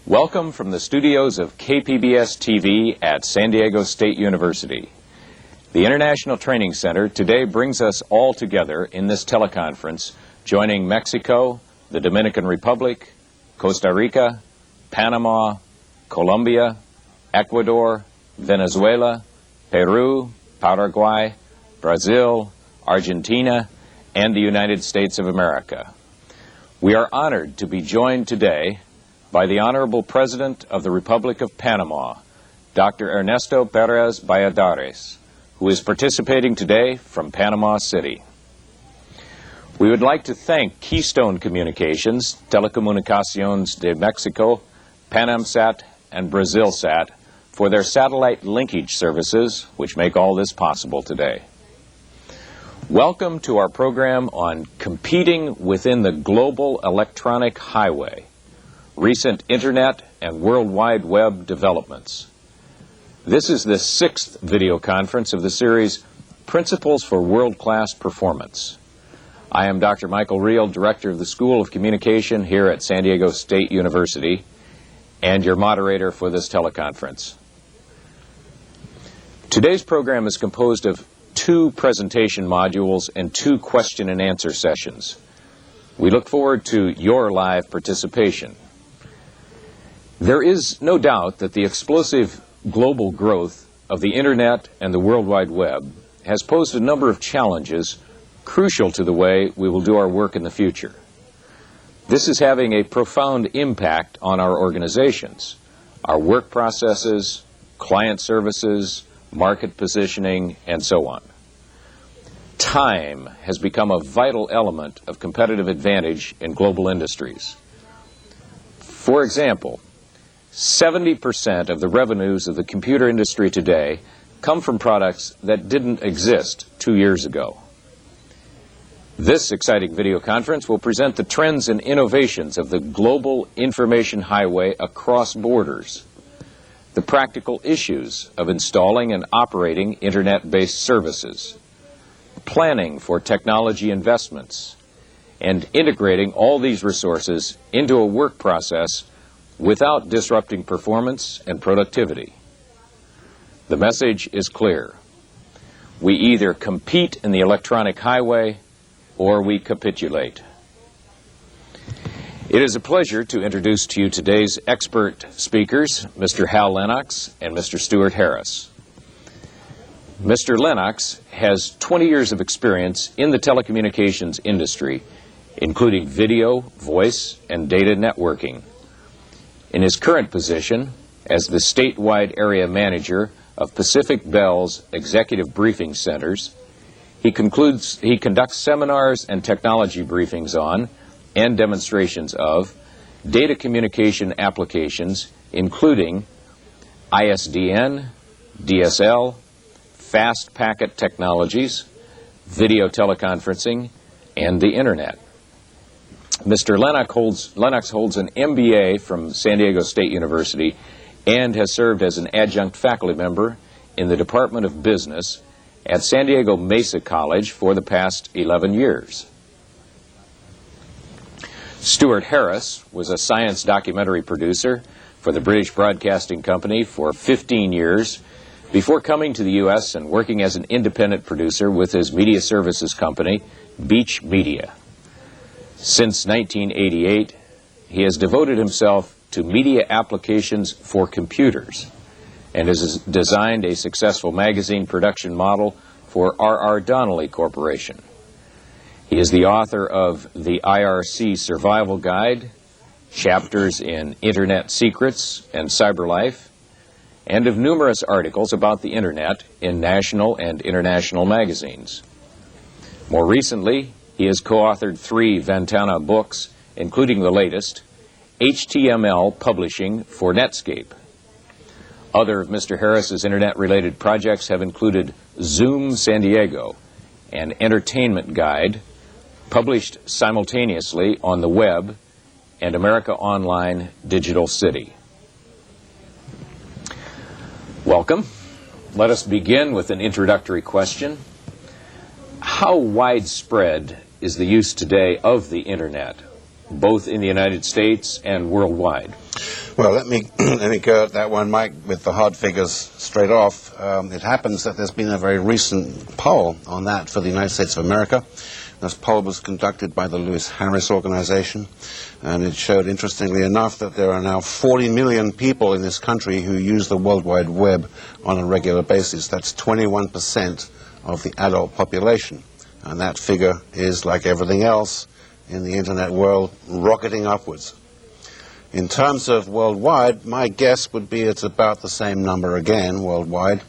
Welcome from the studios of KPBS TV at San Diego State University. The International Training Center today brings us all together in this teleconference, joining Mexico, the Dominican Republic, Costa Rica, Panama, Colombia, Ecuador, Venezuela, Peru, Paraguay, Brazil, Argentina, and the United States of America. We are honored to be joined today by the Honorable President of the Republic of Panama, Dr. Ernesto Perez Valladares, who is participating today from Panama City. We would like to thank Keystone Communications, Telecomunicaciones de Mexico, PanamSat, and BrazilSat for their satellite linkage services, which make all this possible today. Welcome to our program on competing within the global electronic highway, recent Internet and World Wide Web developments. This is the sixth video conference of the series, Principles for World-Class Performance. I am Dr. Michael Reel, Director of the School of Communication here at San Diego State University, and your moderator for this teleconference. Today's program is composed of 2 presentation modules and 2 question and answer sessions. We look forward to your live participation. There is no doubt that the explosive global growth of the Internet and the World Wide Web has posed a number of challenges crucial to the way we will do our work in the future. This is having a profound impact on our organizations, our work processes, client services, market positioning, and so on. Time has become a vital element of competitive advantage in global industries. For example, 70% of the revenues of the computer industry today come from products that didn't exist 2 years ago. This exciting video conference will present the trends and innovations of the global information highway across borders, the practical issues of installing and operating Internet-based services, planning for technology investments, and integrating all these resources into a work process without disrupting performance and productivity. The message is clear. We either compete in the electronic highway or we capitulate. It is a pleasure to introduce to you today's expert speakers, Mr. Hal Lenox and Mr. Stuart Harris. Mr. Lenox has 20 years of experience in the telecommunications industry, including video, voice, and data networking. In his current position as the statewide area manager of Pacific Bell's executive briefing centers, he conducts seminars and technology briefings on and demonstrations of data communication applications, including ISDN, DSL, fast packet technologies, video teleconferencing, and the Internet. Mr. Lenox holds an MBA from San Diego State University and has served as an adjunct faculty member in the Department of Business at San Diego Mesa College for the past 11 years. Stuart Harris was a science documentary producer for the British Broadcasting Company for 15 years before coming to the U.S. and working as an independent producer with his media services company, Beach Media. Since 1988, he has devoted himself to media applications for computers and has designed a successful magazine production model for R.R. Donnelley Corporation. He is the author of the IRC Survival Guide, chapters in Internet Secrets and Cyber Life, and of numerous articles about the Internet in national and international magazines. More recently, he has co-authored 3 Ventana books, including the latest, HTML publishing for Netscape. Other of Mr. Harris's Internet-related projects have included Zoom San Diego, an entertainment guide published simultaneously on the web, and America Online Digital City. Welcome. Let us begin with an introductory question. How widespread is the use today of the Internet, both in the United States and worldwide? Well, let me go at that one, Mike, with the hard figures straight off. It happens that there's been a very recent poll on that for the United States of America. This poll was conducted by the Lewis Harris organization, and it showed, interestingly enough, that there are now 40 million people in this country who use the World Wide Web on a regular basis. That's 21% of the adult population. And that figure is, like everything else in the Internet world, rocketing upwards. In terms of worldwide, my guess would be it's about the same number again worldwide.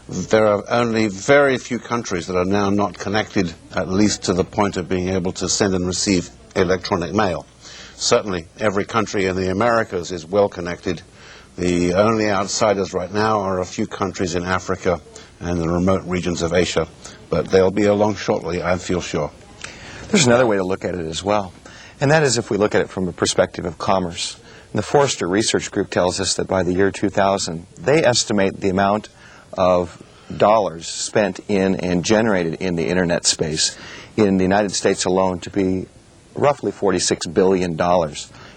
There are only very few countries that are now not connected, at least to the point of being able to send and receive electronic mail. Certainly, every country in the Americas is well connected. The only outsiders right now are a few countries in Africa and the remote regions of Asia, but they'll be along shortly, I feel sure. There's another way to look at it as well, and that is if we look at it from the perspective of commerce. And the Forrester Research Group tells us that by the year 2000, they estimate the amount of dollars spent in and generated in the Internet space in the United States alone to be roughly $46 billion.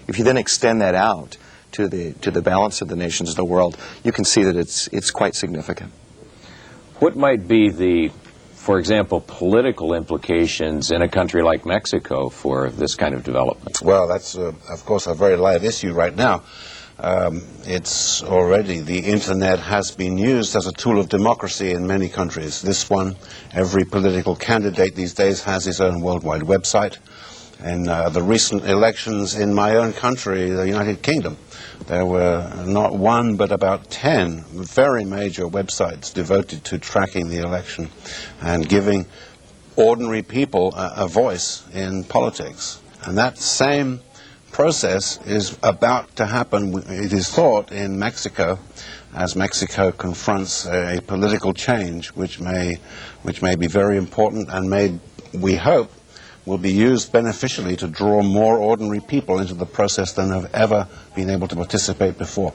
If you then extend that out to the balance of the nations of the world, you can see that it's quite significant. What might be the, for example, political implications in a country like Mexico for this kind of development? Well, that's, of course, a very live issue right now. It's already, the Internet has been used as a tool of democracy in many countries. This one, every political candidate these days has his own worldwide website. In the recent elections in my own country, the United Kingdom, there were not one but about 10 very major websites devoted to tracking the election and giving ordinary people a voice in politics. And that same process is about to happen, it is thought, in Mexico, as Mexico confronts a political change which may be very important and may, we hope, will be used beneficially to draw more ordinary people into the process than have ever been able to participate before.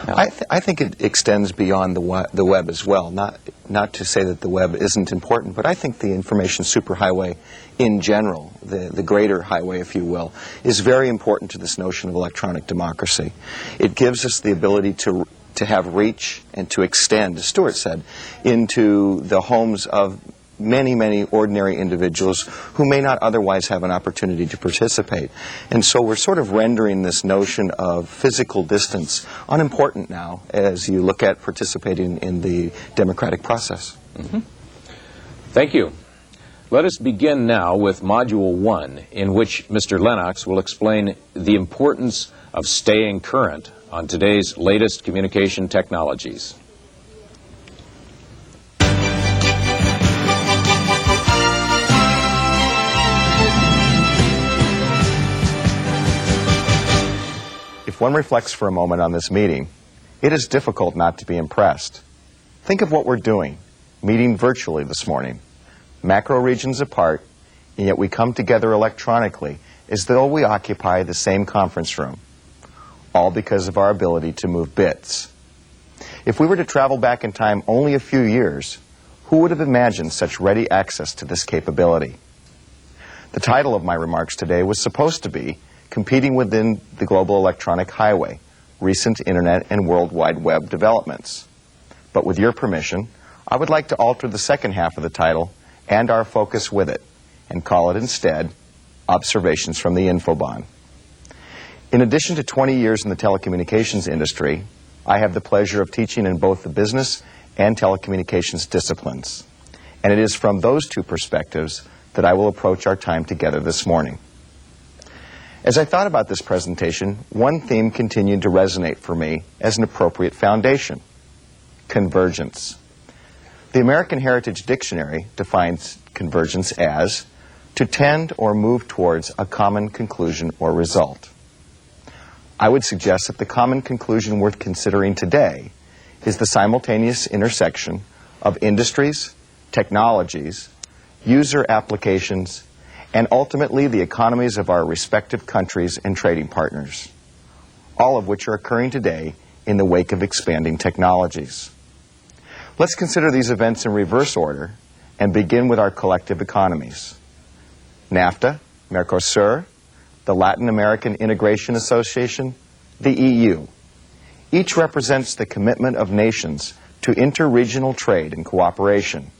I think it extends beyond the web as well. Not to say that the web isn't important, but I think the information superhighway in general, the greater highway, if you will, is very important to this notion of electronic democracy. It gives us the ability to have reach and to extend, as Stuart said, into the homes of many, many ordinary individuals who may not otherwise have an opportunity to participate. And so we're sort of rendering this notion of physical distance unimportant now as you look at participating in the democratic process. Mm-hmm. Thank you. Let us begin now with Module 1, in which Mr. Lenox will explain the importance of staying current on today's latest communication technologies. If one reflects for a moment on this meeting, it is difficult not to be impressed. Think of what we're doing, meeting virtually this morning, macro regions apart, and yet we come together electronically as though we occupy the same conference room, all because of our ability to move bits. If we were to travel back in time only a few years, who would have imagined such ready access to this capability? The title of my remarks today was supposed to be Competing Within the Global Electronic Highway, Recent Internet and World Wide Web Developments. But with your permission, I would like to alter the second half of the title and our focus with it, and call it instead, Observations from the Infobahn. In addition to 20 years in the telecommunications industry, I have the pleasure of teaching in both the business and telecommunications disciplines. And it is from those two perspectives that I will approach our time together this morning. As I thought about this presentation, one theme continued to resonate for me as an appropriate foundation: convergence. The American Heritage Dictionary defines convergence as to tend or move towards a common conclusion or result. I would suggest that the common conclusion worth considering today is the simultaneous intersection of industries, technologies, user applications, and ultimately the economies of our respective countries and trading partners, all of which are occurring today in the wake of expanding technologies. Let's consider these events in reverse order and begin with our collective economies. NAFTA, Mercosur, the Latin American Integration Association, the EU. Each represents the commitment of nations to interregional trade and cooperation.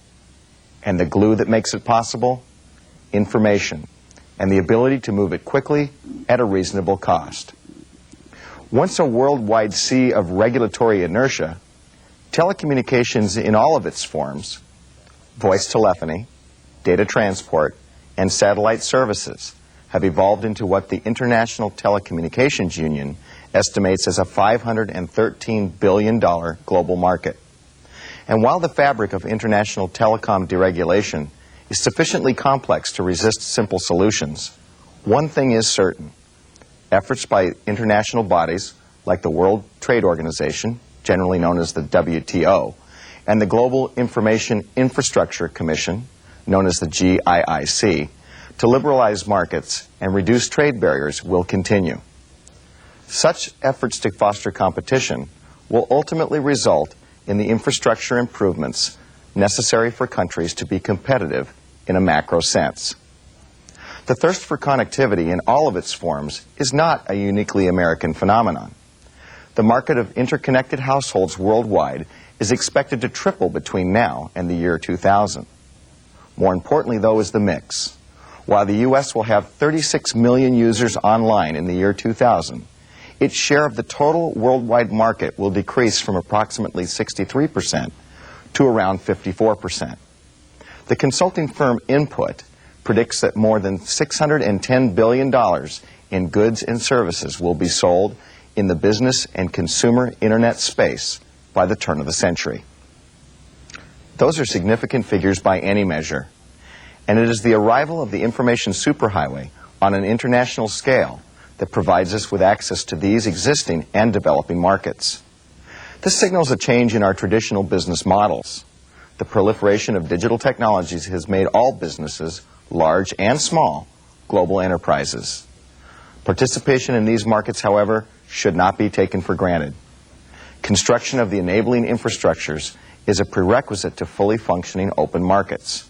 And the glue that makes it possible? Information, and the ability to move it quickly at a reasonable cost. Once a worldwide sea of regulatory inertia, telecommunications in all of its forms, voice telephony, data transport, and satellite services have evolved into what the International Telecommunications Union estimates as a $513 billion global market. And while the fabric of international telecom deregulation is sufficiently complex to resist simple solutions, one thing is certain. Efforts by international bodies like the World Trade Organization, generally known as the WTO, and the Global Information Infrastructure Commission, known as the GIIC, to liberalize markets and reduce trade barriers will continue. Such efforts to foster competition will ultimately result in the infrastructure improvements necessary for countries to be competitive in a macro sense. The thirst for connectivity in all of its forms is not a uniquely American phenomenon. The market of interconnected households worldwide is expected to triple between now and the year 2000. More importantly, though, is the mix. While the U.S. will have 36 million users online in the year 2000, its share of the total worldwide market will decrease from approximately 63% to around 54%. The consulting firm Input predicts that more than $610 billion in goods and services will be sold in the business and consumer internet space by the turn of the century. Those are significant figures by any measure. And it is the arrival of the information superhighway on an international scale that provides us with access to these existing and developing markets. This signals a change in our traditional business models. The proliferation of digital technologies has made all businesses, large and small, global enterprises. Participation in these markets, however, should not be taken for granted. Construction of the enabling infrastructures is a prerequisite to fully functioning open markets.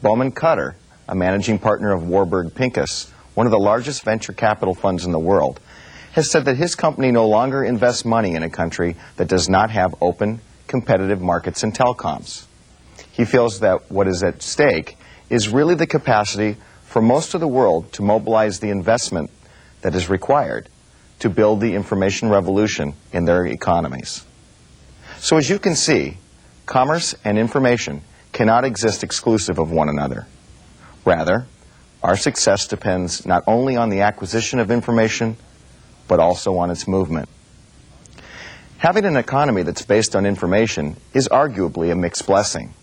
Bowman Cutter, a managing partner of Warburg Pincus, one of the largest venture capital funds in the world, has said that his company no longer invests money in a country that does not have open, competitive markets in telecoms. He feels that what is at stake is really the capacity for most of the world to mobilize the investment that is required to build the information revolution in their economies. So as you can see, commerce and information cannot exist exclusive of one another. Rather, our success depends not only on the acquisition of information, but also on its movement. Having an economy that's based on information is arguably a mixed blessing.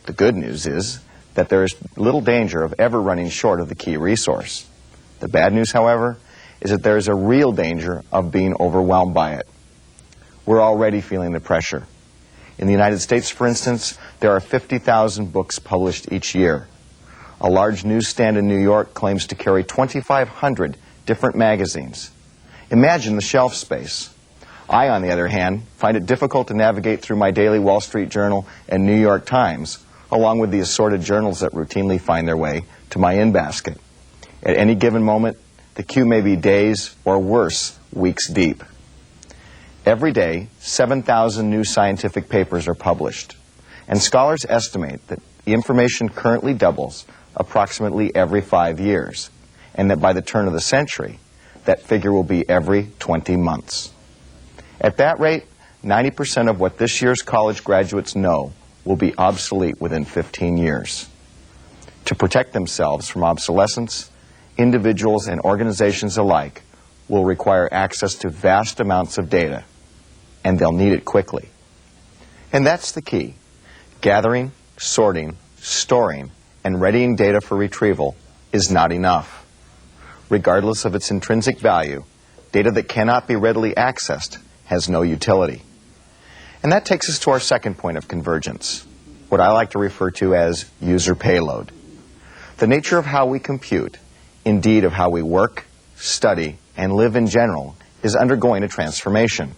The good news is that there is little danger of ever running short of the key resource. The bad news, however, is that there is a real danger of being overwhelmed by it. We're already feeling the pressure. In the United States, for instance, there are 50,000 books published each year. A large newsstand in New York claims to carry 2,500 different magazines. Imagine the shelf space. I, on the other hand, find it difficult to navigate through my daily Wall Street Journal and New York Times, along with the assorted journals that routinely find their way to my in-basket. At any given moment, the queue may be days, or worse, weeks deep. Every day, 7,000 new scientific papers are published, and scholars estimate that the information currently doubles approximately every 5 years, and that by the turn of the century, that figure will be every 20 months. At that rate, 90% of what this year's college graduates know will be obsolete within 15 years. To protect themselves from obsolescence, individuals and organizations alike will require access to vast amounts of data, and they'll need it quickly. And that's the key. Gathering, sorting, storing, and readying data for retrieval is not enough. Regardless of its intrinsic value, Data that cannot be readily accessed has no utility. And that takes us to our second point of convergence, what I like to refer to as user payload. The nature of how we compute, indeed of how we work, study, and live in general, is undergoing a transformation.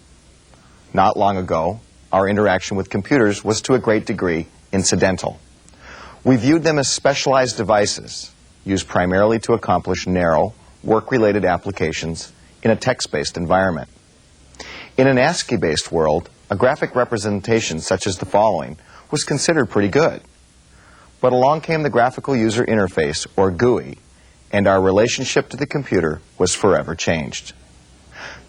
Not long ago, our interaction with computers was to a great degree incidental. We viewed them as specialized devices, used primarily to accomplish narrow, work-related applications in a text-based environment. In an ASCII-based world, a graphic representation such as the following was considered pretty good. But along came the graphical user interface, or GUI, and our relationship to the computer was forever changed.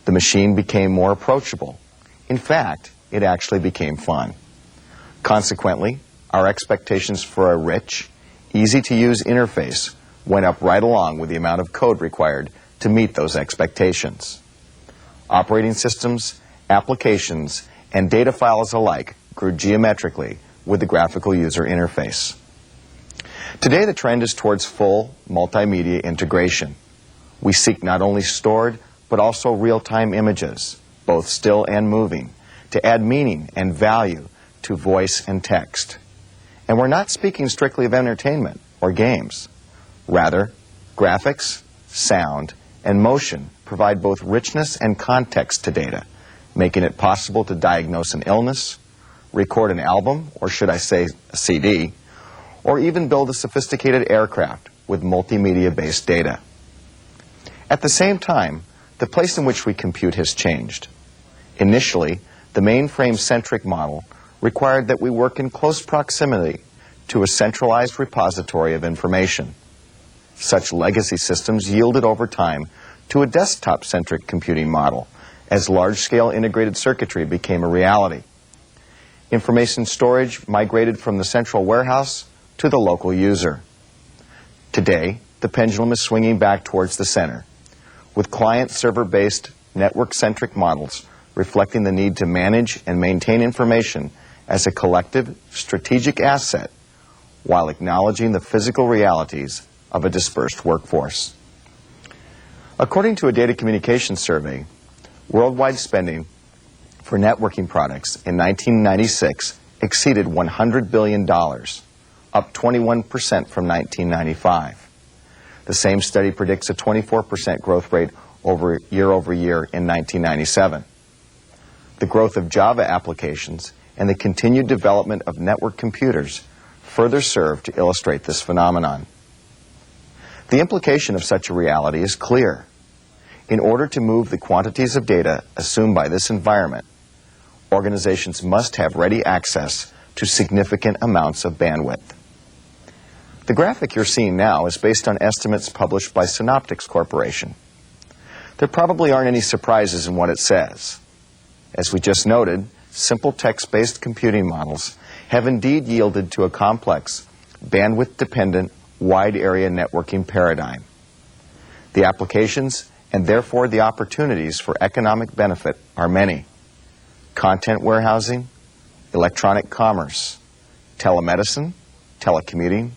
The machine became more approachable. In fact, it actually became fun. Consequently, our expectations for a rich, easy-to-use interface went up right along with the amount of code required to meet those expectations. Operating systems, applications, and data files alike grew geometrically with the graphical user interface. Today, the trend is towards full multimedia integration. We seek not only stored, but also real-time images, both still and moving, to add meaning and value to voice and text. And we're not speaking strictly of entertainment or games. Rather, graphics, sound, and motion provide both richness and context to data, making it possible to diagnose an illness, record an album, or should I say a CD, or even build a sophisticated aircraft with multimedia-based data. At the same time, the place in which we compute has changed. Initially, the mainframe-centric model required that we work in close proximity to a centralized repository of information. Such legacy systems yielded over time to a desktop-centric computing model as large-scale integrated circuitry became a reality. Information storage migrated from the central warehouse to the local user. Today, the pendulum is swinging back towards the center, with client-server-based, network-centric models reflecting the need to manage and maintain information as a collective, strategic asset while acknowledging the physical realities of a dispersed workforce. According to a data communications survey, worldwide spending for networking products in 1996 exceeded $100 billion, up 21% from 1995. The same study predicts a 24% growth rate year over year in 1997. The growth of Java applications and the continued development of network computers further serve to illustrate this phenomenon. The implication of such a reality is clear. In order to move the quantities of data assumed by this environment, organizations must have ready access to significant amounts of bandwidth. The graphic you're seeing now is based on estimates published by Synoptics Corporation. There probably aren't any surprises in what it says. As we just noted, simple text-based computing models have indeed yielded to a complex, bandwidth-dependent, wide-area networking paradigm. The applications, and therefore the opportunities for economic benefit, are many. Content warehousing, electronic commerce, telemedicine, telecommuting,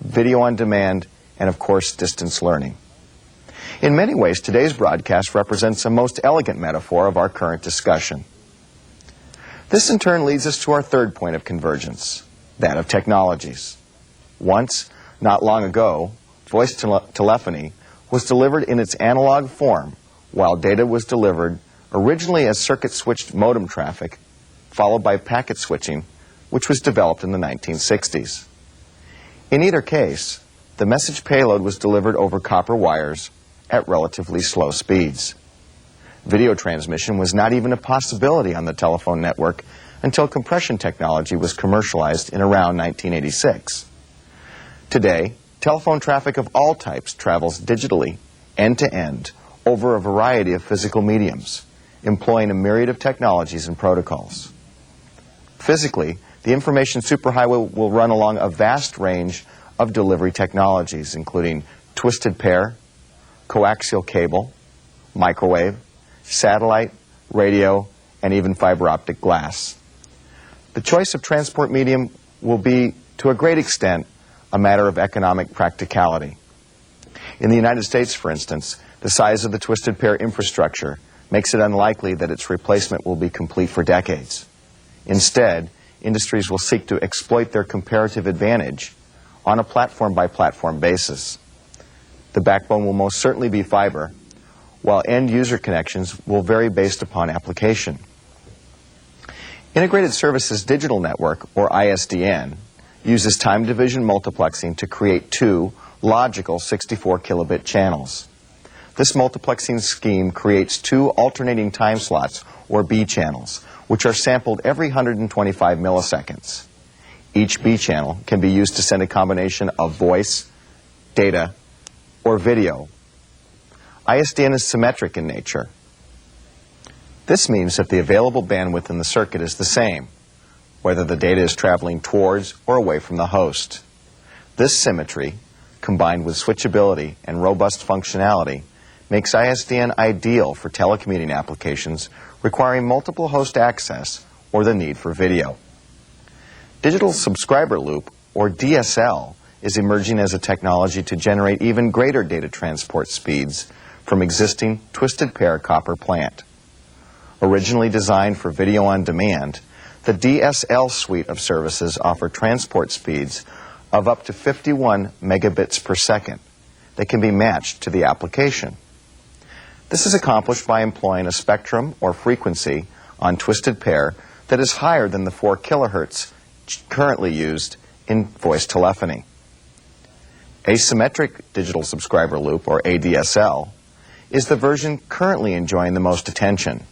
video on demand, and of course, distance learning. In many ways, today's broadcast represents a most elegant metaphor of our current discussion. This in turn leads us to our third point of convergence, that of technologies. Once, not long ago, voice telephony was delivered in its analog form, while data was delivered originally as circuit-switched modem traffic, followed by packet switching, which was developed in the 1960s. In either case, the message payload was delivered over copper wires at relatively slow speeds. Video transmission was not even a possibility on the telephone network until compression technology was commercialized in around 1986. Today, telephone traffic of all types travels digitally, end-to-end, over a variety of physical mediums, employing a myriad of technologies and protocols. Physically, the information superhighway will run along a vast range of delivery technologies, including twisted pair, coaxial cable, microwave, satellite, radio, and even fiber optic glass. The choice of transport medium will be, to a great extent, a matter of economic practicality. In the United States, for instance, The size of the twisted pair infrastructure makes it unlikely that its replacement will be complete for decades. Instead, industries will seek to exploit their comparative advantage on a platform-by-platform basis. The backbone will most certainly be fiber, while end-user connections will vary based upon application. Integrated Services Digital Network, or ISDN, uses time division multiplexing to create two logical 64 kilobit channels. This multiplexing scheme creates two alternating time slots, or B channels, which are sampled every 125 milliseconds. Each B channel can be used to send a combination of voice, data, or video. ISDN is symmetric in nature. This means that the available bandwidth in the circuit is the same, whether the data is traveling towards or away from the host. This symmetry, combined with switchability and robust functionality, makes ISDN ideal for telecommuting applications requiring multiple host access or the need for video. Digital Subscriber Loop, or DSL, is emerging as a technology to generate even greater data transport speeds from existing twisted pair copper plant. Originally designed for video on demand, the DSL suite of services offer transport speeds of up to 51 megabits per second that can be matched to the application. This is accomplished by employing a spectrum or frequency on twisted pair that is higher than the 4 kilohertz currently used in voice telephony. Asymmetric Digital Subscriber Loop, or ADSL, is the version currently enjoying the most attention.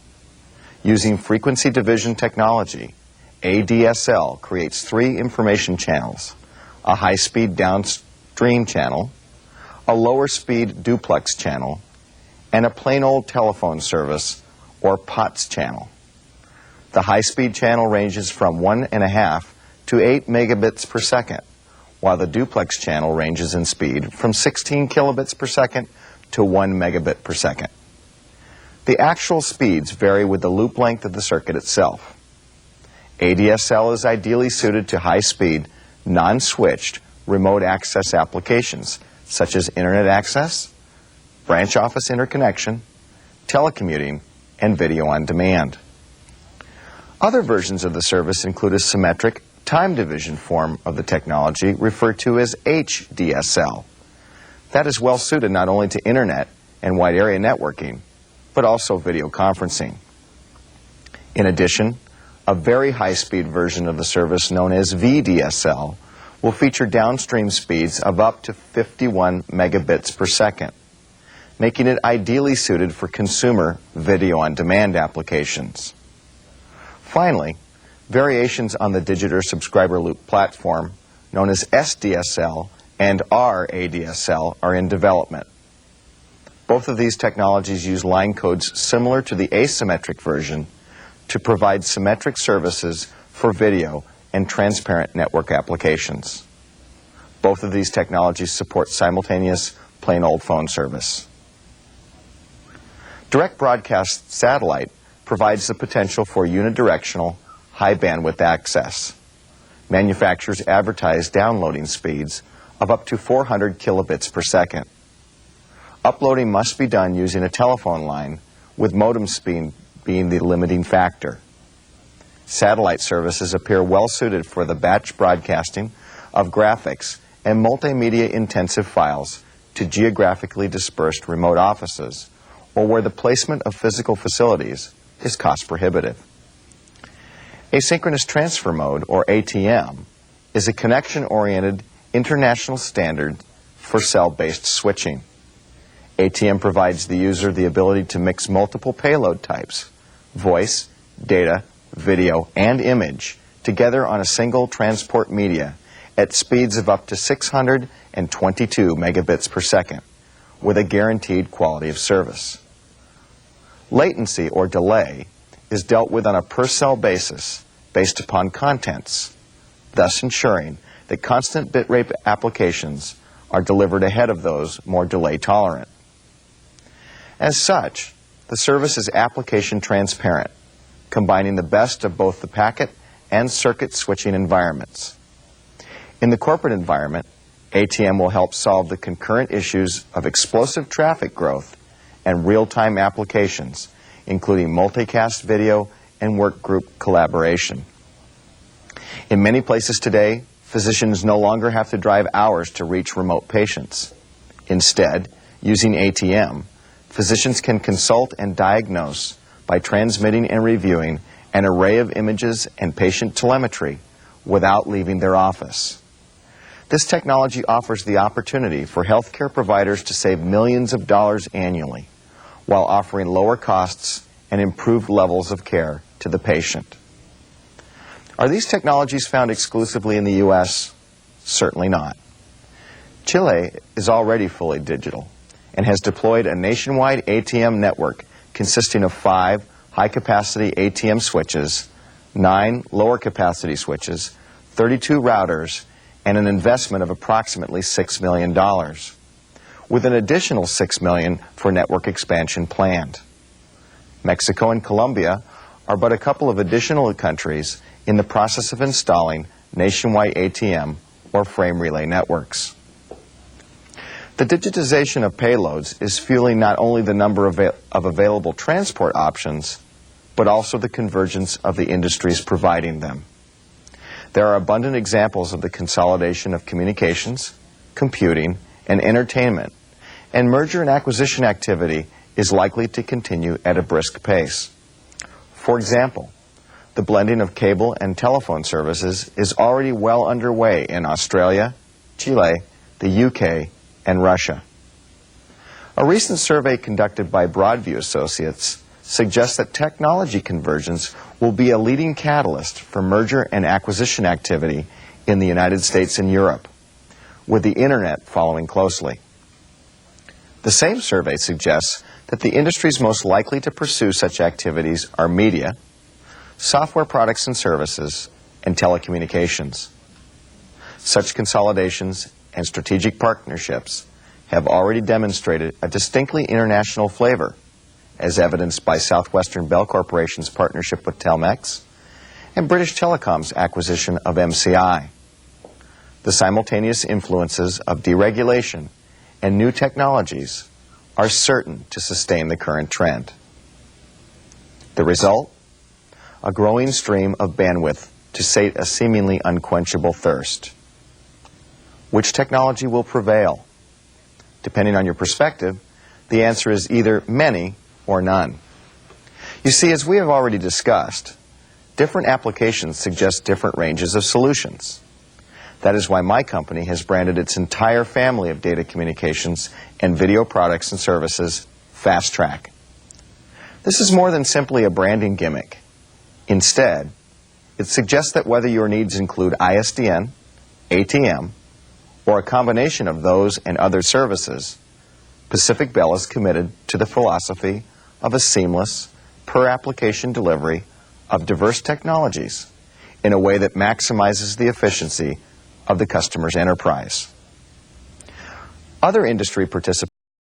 Using frequency division technology, ADSL creates 3 information channels: a high-speed downstream channel, a lower-speed duplex channel, and a plain old telephone service, or POTS channel. The high-speed channel ranges from 1.5 to 8 megabits per second, while the duplex channel ranges in speed from 16 kilobits per second to 1 megabit per second. The actual speeds vary with the loop length of the circuit itself. ADSL is ideally suited to high-speed, non-switched, remote access applications, such as internet access, branch office interconnection, telecommuting, and video on demand. Other versions of the service include a symmetric time division form of the technology referred to as HDSL. That is well suited not only to internet and wide area networking, but also video conferencing. In addition, a very high-speed version of the service known as VDSL will feature downstream speeds of up to 51 megabits per second, making it ideally suited for consumer video-on-demand applications. Finally, variations on the Digital Subscriber Loop platform, known as SDSL and RADSL, are in development. Both of these technologies use line codes similar to the asymmetric version to provide symmetric services for video and transparent network applications. Both of these technologies support simultaneous plain old phone service. Direct broadcast satellite provides the potential for unidirectional, high bandwidth access. Manufacturers advertise downloading speeds of up to 400 kilobits per second. Uploading must be done using a telephone line, with modem speed being the limiting factor. Satellite services appear well suited for the batch broadcasting of graphics and multimedia-intensive files to geographically dispersed remote offices, or where the placement of physical facilities is cost prohibitive. Asynchronous transfer mode, or ATM, is a connection-oriented international standard for cell-based switching. ATM provides the user the ability to mix multiple payload types, voice, data, video, and image, together on a single transport media at speeds of up to 622 megabits per second, with a guaranteed quality of service. Latency, or delay, is dealt with on a per-cell basis based upon contents, thus ensuring that constant bitrate applications are delivered ahead of those more delay tolerant. As such, the service is application transparent, combining the best of both the packet and circuit switching environments. In the corporate environment, ATM will help solve the concurrent issues of explosive traffic growth and real-time applications, including multicast video and work group collaboration. In many places today, physicians no longer have to drive hours to reach remote patients. Instead, using ATM, physicians can consult and diagnose by transmitting and reviewing an array of images and patient telemetry without leaving their office. This technology offers the opportunity for healthcare providers to save millions of dollars annually while offering lower costs and improved levels of care to the patient. Are these technologies found exclusively in the U.S.? Certainly not. Chile is already fully digital and has deployed a nationwide ATM network consisting of 5 high-capacity ATM switches, 9 lower-capacity switches, 32 routers, and an investment of approximately $6 million, with an additional $6 million for network expansion planned. Mexico and Colombia are but a couple of additional countries in the process of installing nationwide ATM or frame relay networks. The digitization of payloads is fueling not only the number of available transport options, but also the convergence of the industries providing them. There are abundant examples of the consolidation of communications, computing, and entertainment, and merger and acquisition activity is likely to continue at a brisk pace. For example, the blending of cable and telephone services is already well underway in Australia, Chile, the UK, and Russia. A recent survey conducted by Broadview Associates suggests that technology convergence will be a leading catalyst for merger and acquisition activity in the United States and Europe, with the Internet following closely. The same survey suggests that the industries most likely to pursue such activities are media, software products and services, and telecommunications. Such consolidations and strategic partnerships have already demonstrated a distinctly international flavor, as evidenced by Southwestern Bell Corporation's partnership with Telmex and British Telecom's acquisition of MCI. The simultaneous influences of deregulation and new technologies are certain to sustain the current trend. The result? A growing stream of bandwidth to sate a seemingly unquenchable thirst. Which technology will prevail? Depending on your perspective, the answer is either many or none. You see, as we have already discussed, different applications suggest different ranges of solutions. That is why my company has branded its entire family of data communications and video products and services Fast Track. This is more than simply a branding gimmick. Instead, it suggests that whether your needs include ISDN, ATM, or a combination of those and other services, Pacific Bell is committed to the philosophy of a seamless, per-application delivery of diverse technologies in a way that maximizes the efficiency of the customer's enterprise. Other industry participants